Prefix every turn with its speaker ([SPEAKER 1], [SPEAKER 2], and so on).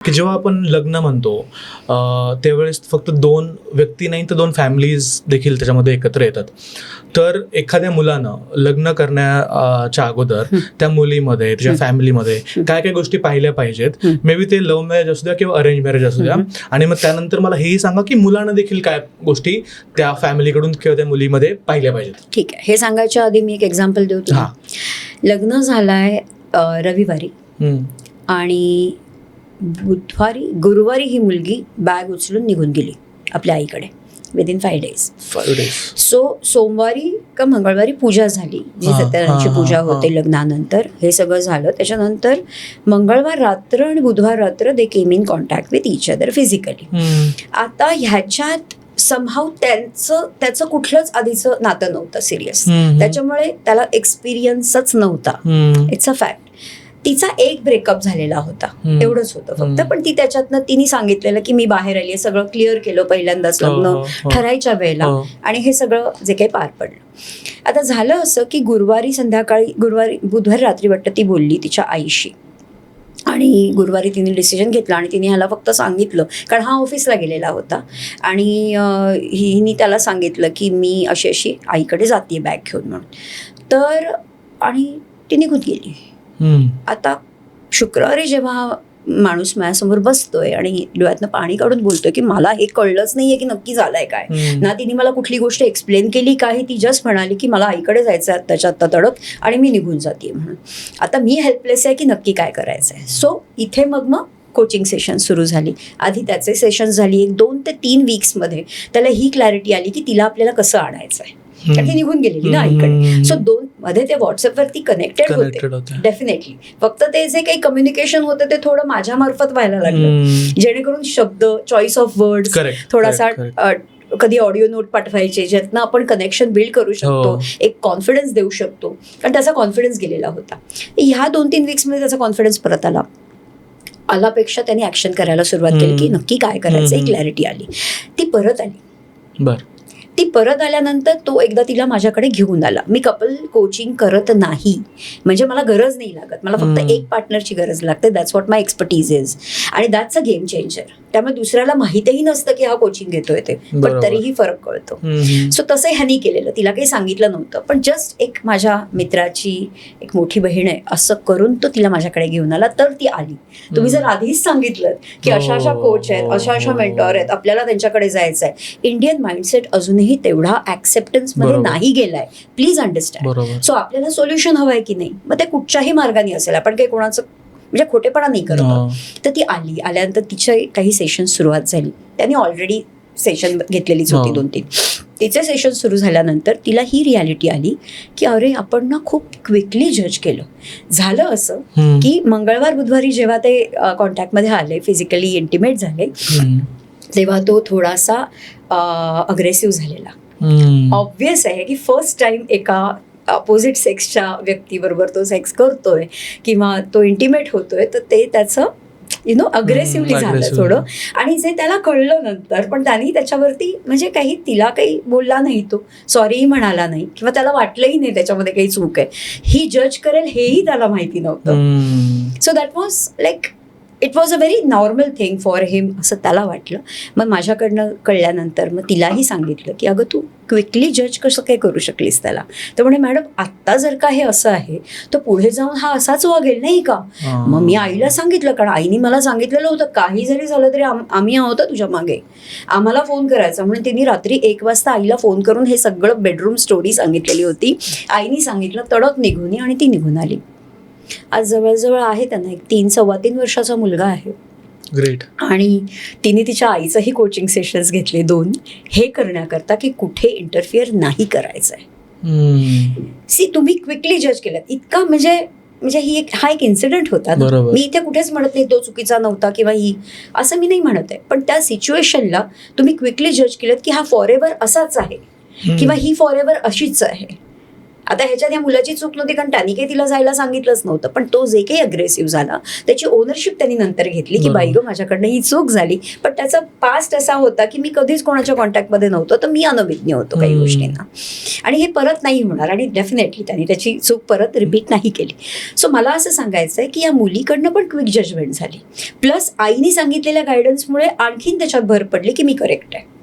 [SPEAKER 1] की जेव्हा आपण लग्न म्हणतो त्यावेळेस फक्त दोन व्यक्ती नाही तर दोन फॅमिलीज देखील त्याच्यामध्ये एकत्र येतात. तर एखाद्या मुलानं लग्न करण्याच्या अगोदर त्या मुलीमध्ये त्याच्या फॅमिलीमध्ये काय काय गोष्टी पाहिल्या पाहिजेत. मे बी ते लव्ह मॅरेज असू द्या किंवा अरेंज मॅरेज असू द्या. आणि मग त्यानंतर मला हेही सांगा की मुलानं देखील काय गोष्टी त्या फॅमिलीकडून किंवा त्या मुलीमध्ये पाहिल्या पाहिजेत.
[SPEAKER 2] ठीक आहे. हे सांगायच्या आधी मी एक एक्झाम्पल देऊ तुला. लग्न झालंय रविवारी आणि गुरुवारी ही मुलगी बॅग उचलून निघून गेली आपल्या आईकडे विदिन 5 days. सो सोमवारी का मंगळवारी पूजा झाली, जी सत्यनारायणची पूजा होते लग्नानंतर. हे सगळं झालं. त्याच्यानंतर मंगळवार रात्र आणि बुधवार रात्र they came in contact with each other physically. आता ह्याच्यात समहाऊ त्याचं कुठलंच आधीचं नातं नव्हतं सिरियस, त्याच्यामुळे त्याला एक्सपिरियन्सच नव्हता. It's a fact. तिचा एक ब्रेकअप झालेला होता, एवढंच होतं फक्त. पण ती त्याच्यातनं तिने सांगितलेलं की मी बाहेर आली आहे, सगळं क्लिअर केलं पहिल्यांदाच लग्न ठरायच्या वेळेला, आणि हे सगळं जे काही पार पडलं. आता झालं असं की बुधवारी रात्री वाटतं ती बोलली तिच्या आईशी, आणि गुरुवारी तिने डिसिजन घेतला आणि तिने ह्याला फक्त सांगितलं, कारण हा ऑफिसला गेलेला होता, आणि हिने त्याला सांगितलं की मी अशी अशी आईकडे जाते बॅग घेऊन म्हणून. तर आणि ती निघून गेली. आता शुक्रवारी जेव्हा माणूस माझ्यासमोर बसतोय आणि डोळ्यातनं पाणी काढून बोलतोय की मला हे कळलंच नाहीये की नक्की झालंय काय, ना तिने मला कुठली गोष्ट एक्सप्लेन केली काही, ती जस्ट म्हणाली की मला आईकडे जायचं आहे आत्ताच्या आत्ता तडक आणि मी निघून जाते म्हणून. आता मी हेल्पलेस आहे की नक्की काय करायचं आहे. सो इथे मग कोचिंग सेशन सुरू झाली. आधी त्याचे सेशन झाली 1-2 ते 3 वीक्समध्ये त्याला ही क्लॅरिटी आली की तिला आपल्याला कसं आणायचं आहे, कारण ती निघून गेलेली ना आईकडे. सो 2 मध्ये ते व्हॉट्सअपवरती कनेक्टेड होते डेफिनेटली. फक्त ते जे काही कम्युनिकेशन होतं ते थोडं माझ्या मार्फत व्हायला लागलं, जेणेकरून शब्द, चॉईस ऑफ वर्ड्स, थोडासा कधी ऑडिओ नोट पाठवायचे ज्यातनं आपण कनेक्शन बिल्ड करू शकतो, एक कॉन्फिडन्स देऊ शकतो, कारण त्याचा कॉन्फिडन्स गेलेला होता. ह्या 2-3 वीक्समध्ये त्याचा कॉन्फिडन्स परत आलापेक्षा त्यांनी ऍक्शन करायला सुरुवात केली की नक्की काय करायचं, एक क्लॅरिटी आली. ती परत आली. ती परत आल्यानंतर तो एकदा तिला माझ्याकडे घेऊन आला. मी कपल कोचिंग करत नाही, म्हणजे मला गरज नाही लागत, मला फक्त एक पार्टनरची गरज लागते. That's what my expertise is, आणि दॅट्स अ गेम चेंजर. त्यामुळे दुसऱ्याला माहितीही नसतं की हा कोचिंग घेतोय ते, पण तरीही फरक कळतो. सो तसं ह्यानी केलेलं, तिला काही सांगितलं नव्हतं, पण जस्ट एक माझ्या मित्राची एक मोठी बहीण आहे असं करून तो तिला माझ्याकडे घेऊन आला. तर ती आली. तुम्ही जर आधीच सांगितलं की अशा अशा कोच आहेत, अशा अशा मेंटॉर आहेत, आपल्याला त्यांच्याकडे जायचं आहे. इंडियन माइंडसेट अजूनही तेवढा ऍक्सेप्टन्स मध्ये नाही गेलाय, प्लीज अंडरस्टँड. सो आपल्याला सोल्युशन हवंय की नाही, मग ते कुठच्याही मार्गाने असेल, आपण काही कोणाचं म्हणजे खोटेपणा नाही करत. तर ती आल्यानंतर तिचे काही सेशन सुरुवात झाली. त्यांनी ऑलरेडी सेशन घेतलेलीच होती 2-3. तिचे सेशन सुरू झाल्यानंतर तिला ही रियालिटी आली की अरे आपण ना खूप क्विकली जज केलं. झालं असं की मंगळवार बुधवारी जेव्हा ते कॉन्टॅक्टमध्ये आले, फिजिकली इंटिमेट झाले, तेव्हा तो थोडासा अग्रेसिव्ह झालेला. ऑब्व्हियस आहे की फर्स्ट टाइम एका अपोजिट सेक्सच्या व्यक्तीबरोबर तो सेक्स करतोय किंवा तो इंटिमेट होतोय, तर ते त्याचं अग्रेसिव्हली झालं थोडं. आणि जे त्याला कळलं नंतर, पण त्यांनी त्याच्यावरती म्हणजे तिला काही बोलला नाही, तो सॉरीही म्हणाला नाही किंवा त्याला वाटलंही नाही त्याच्यामध्ये काही चूक आहे. ही जज करेल हेही त्याला माहिती नव्हतं. So that was like it was a very normal thing for him असं त्याला वाटलं. मग माझ्याकडनं कळल्यानंतर मग तिलाही सांगितलं की अगं तू क्विकली जज कसं काय करू शकलीस त्याला. तर म्हणे मॅडम आत्ता जर का हे असं आहे तर पुढे जाऊन हा असाच वागेल नाही का. मग मी आईला सांगितलं, कारण आईने मला सांगितलेलं होतं काही जरी झालं तरी आम्ही आहोत तुझ्या मागे, आम्हाला फोन करायचा. म्हणून तिने रात्री 1 वाजता आईला फोन करून हे सगळं बेडरूम स्टोरी सांगितलेली होती. आईने सांगितलं, तडक निघून ये, आणि ती निघून आली. आज जवळजवळ आहे त्यांना एक 3-3.25 वर्षाचा मुलगा आहे.
[SPEAKER 1] ग्रेट. आणि
[SPEAKER 2] तिने तिच्या आईचंही कोचिंग सेशन्स घेतले 2, हे करण्याकरता की कुठे इंटरफिअर नाही करायचं आहे. सी तुम्ही क्विकली जज केलं इतका, म्हणजे हा एक इन्सिडेंट होता. मी इथे कुठेच म्हणत नाही तो चुकीचा नव्हता किंवा ही, असं मी नाही म्हणत आहे, पण त्या सिच्युएशनला तुम्ही क्विकली जज केलं की हा फॉर एव्हर असाच आहे किंवा ही फॉर एव्हर अशीच आहे. आता ह्याच्यात या मुलाची चूक नव्हती, कारण त्यांनी काही तिला जायला सांगितलंच नव्हतं, पण तो जे काही अग्रेसिव्ह झाला त्याची ओनरशिप त्यांनी नंतर घेतली की बाई गं माझ्याकडनं ही चूक झाली, पण त्याचा पास्ट असा होता की मी कधीच कोणाच्या कॉन्टॅक्टमध्ये नव्हतो, तर मी अनभिज्ञ होतो काही गोष्टींना, आणि हे परत नाही होणार, आणि डेफिनेटली त्यांनी त्याची चूक परत रिपीट नाही केली. सो मला असं सांगायचं आहे की या मुलीकडनं पण क्विक जजमेंट झाली, प्लस आईने सांगितलेल्या गायडन्समुळे आणखीन त्याच्यात भर पडली की मी करेक्ट आहे.